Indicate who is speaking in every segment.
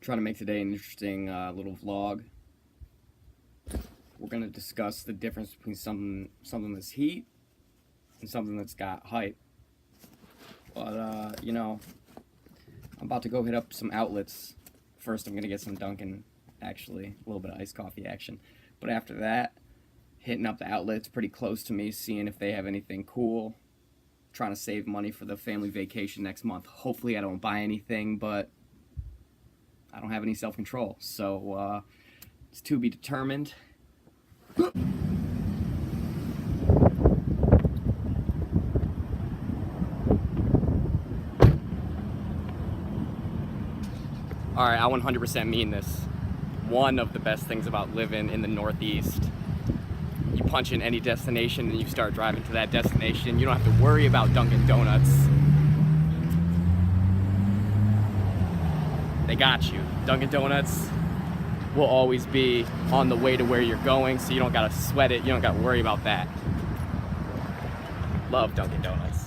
Speaker 1: Trying to make today an interesting little vlog. We're gonna discuss the difference between something that's heat and something that's got hype. But I'm about to go hit up some outlets. First, I'm gonna get some Dunkin, actually, a little bit of iced coffee action. But after that, hitting up the outlets pretty close to me, seeing if they have anything cool. Trying to save money for the family vacation next month. Hopefully, I don't buy anything, but I don't have any self-control, so it's to be determined. Alright, I 100% mean this. One of the best things about living in the Northeast, you punch in any destination and you start driving to that destination. You don't have to worry about Dunkin' Donuts. They got you. Dunkin' Donuts will always be on the way to where you're going, so you don't gotta sweat it, you don't gotta worry about that. Love Dunkin' Donuts.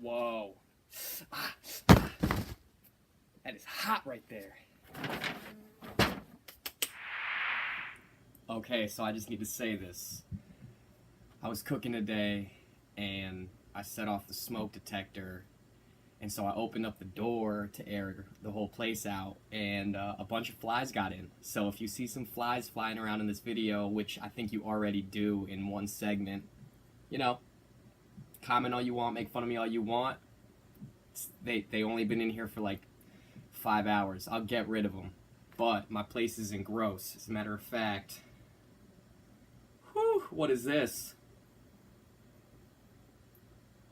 Speaker 1: Whoa. That is hot right there. Okay, so I just need to say this. I was cooking today and I set off the smoke detector, and so I opened up the door to air the whole place out, and a bunch of flies got in. So if you see some flies flying around in this video, which I think you already do in one segment, comment all you want, make fun of me all you want. They only been in here for like 5 hours. I'll get rid of them. But my place isn't gross. As a matter of fact, whew, what is this?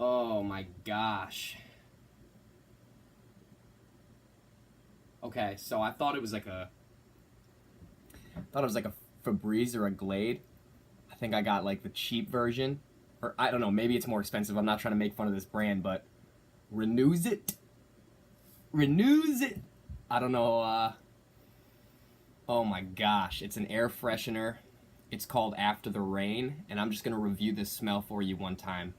Speaker 1: Oh my gosh. Okay, so I thought it was like a Febreze or a Glade. I think I got like the cheap version. Or I don't know, maybe it's more expensive. I'm not trying to make fun of this brand, but Renews it. I don't know. Oh my gosh, it's an air freshener. It's called After the Rain, and I'm just gonna review this smell for you one time.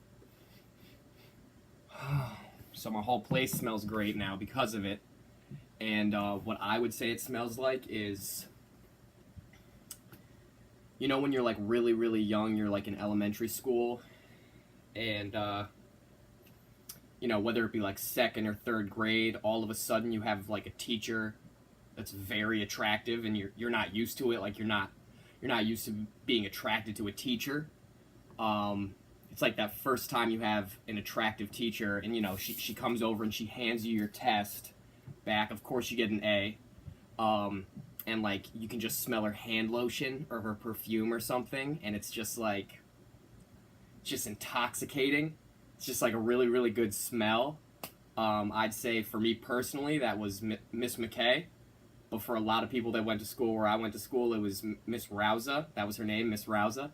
Speaker 1: So my whole place smells great now because of it. And what I would say it smells like is, when you're like really, really young, you're like in elementary school, and whether it be like second or third grade, all of a sudden you have like a teacher that's very attractive, and you're not used to it. Like you're not used to being attracted to a teacher. It's like that first time you have an attractive teacher, and she comes over and she hands you your test back. Of course you get an A, and like you can just smell her hand lotion or her perfume or something, and it's just like, it's just intoxicating. It's just like a really, really good smell. I'd say for me personally, that was Miss McKay. But for a lot of people that went to school where I went to school, it was Miss Rouza. That was her name, Miss Rouza.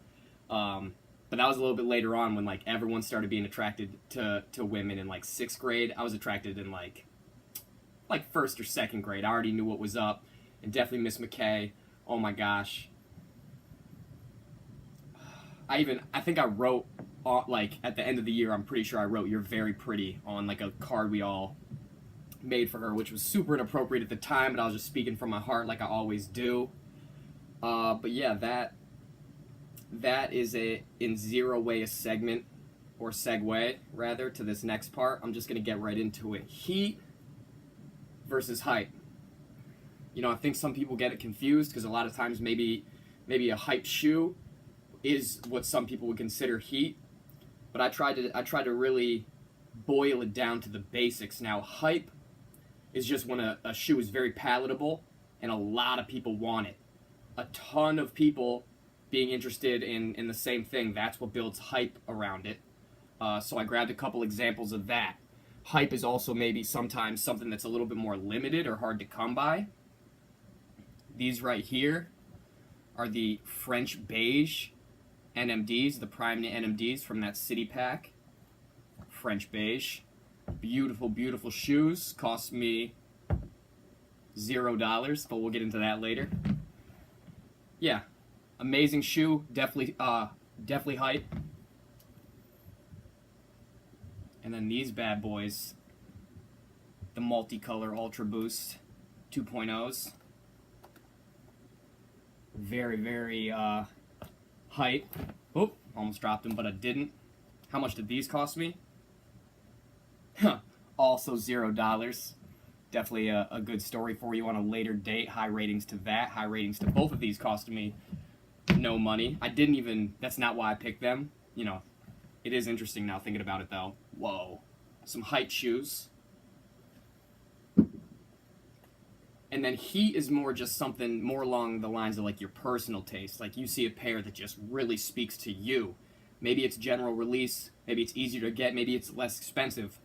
Speaker 1: But that was a little bit later on when like everyone started being attracted to women in like 6th grade. I was attracted in like 1st or 2nd grade. I already knew what was up. And definitely Miss McKay. Oh my gosh. I think I wrote, like, at the end of the year, I'm pretty sure I wrote "You're very pretty" on like a card we all made for her, which was super inappropriate at the time, but I was just speaking from my heart like I always do. But yeah, that is in zero way a segment, or segue rather, to this next part. I'm just gonna get right into it. Heat versus hype. You know, I think some people get it confused because a lot of times maybe a hype shoe is what some people would consider heat. But I tried to really boil it down to the basics. Now, hype is just when a shoe is very palatable and a lot of people want it. A ton of people being interested in the same thing. That's what builds hype around it. So I grabbed a couple examples of that. Hype is also maybe sometimes something that's a little bit more limited or hard to come by. These right here are the French beige NMDs, the prime NMDs from that city pack. French beige. Beautiful, beautiful shoes. Cost me $0, but we'll get into that later. Yeah, amazing shoe. Definitely hype. And then these bad boys, the multicolor Ultra Boost 2.0s. Very, very hype. Oh, almost dropped them, but I didn't. How much did these cost me? Also $0. Definitely a good story for you on a later date. High ratings to that. High ratings to both of these cost me no money. That's not why I picked them. You know, it is interesting now thinking about it though. Whoa. Some hype shoes. And then heat is more just something more along the lines of like your personal taste. Like you see a pair that just really speaks to you. Maybe it's general release, maybe it's easier to get, maybe it's less expensive.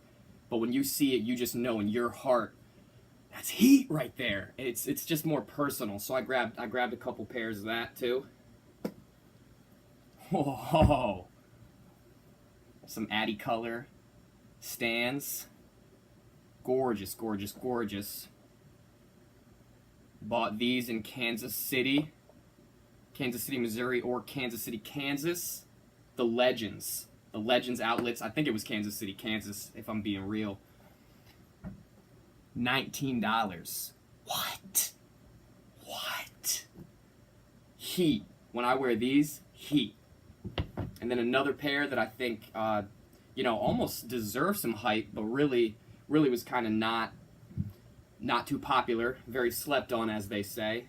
Speaker 1: But when you see it, you just know in your heart, that's heat right there. It's just more personal. So I grabbed a couple pairs of that too. Whoa. Some Addy color stands. Gorgeous, gorgeous, gorgeous. Bought these in Kansas City, Missouri, or Kansas City, Kansas. The Legends outlets. I think it was Kansas City, Kansas, if I'm being real. $19. What? Heat. When I wear these, heat. And then another pair that I think, almost deserves some hype, but really was kind of not too popular, very slept on, as they say.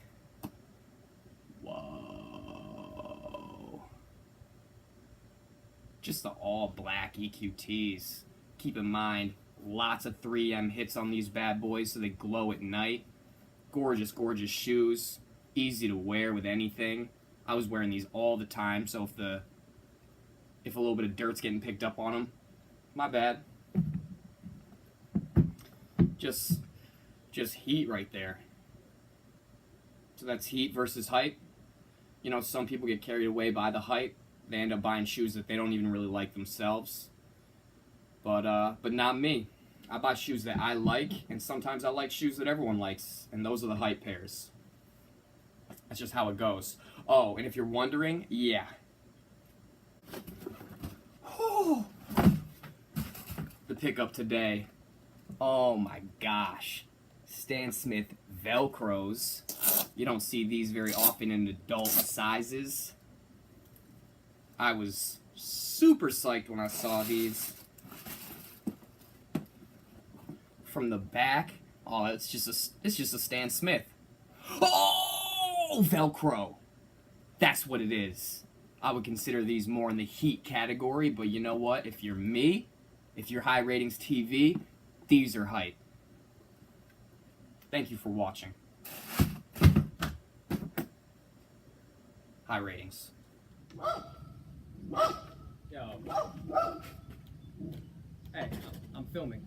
Speaker 1: Whoa. Just the all black EQTs. Keep in mind, lots of 3M hits on these bad boys so they glow at night. Gorgeous, gorgeous shoes. Easy to wear with anything. I was wearing these all the time, so if a little bit of dirt's getting picked up on them, my bad. Just heat right there. So that's heat versus hype. You know, some people get carried away by the hype. They end up buying shoes that they don't even really like themselves. But not me. I buy shoes that I like, and sometimes I like shoes that everyone likes, and those are the hype pairs. That's just how it goes. Oh, and if you're wondering, yeah. The pickup today. Oh my gosh. Stan Smith Velcros. You don't see these very often in adult sizes. I was super psyched when I saw these. From the back, oh, it's just a Stan Smith. Oh, Velcro. That's what it is. I would consider these more in the heat category, but you know what? If you're me, if you're high ratings TV, these are hype. Thank you for watching. High ratings. Yo. Hey, I'm filming.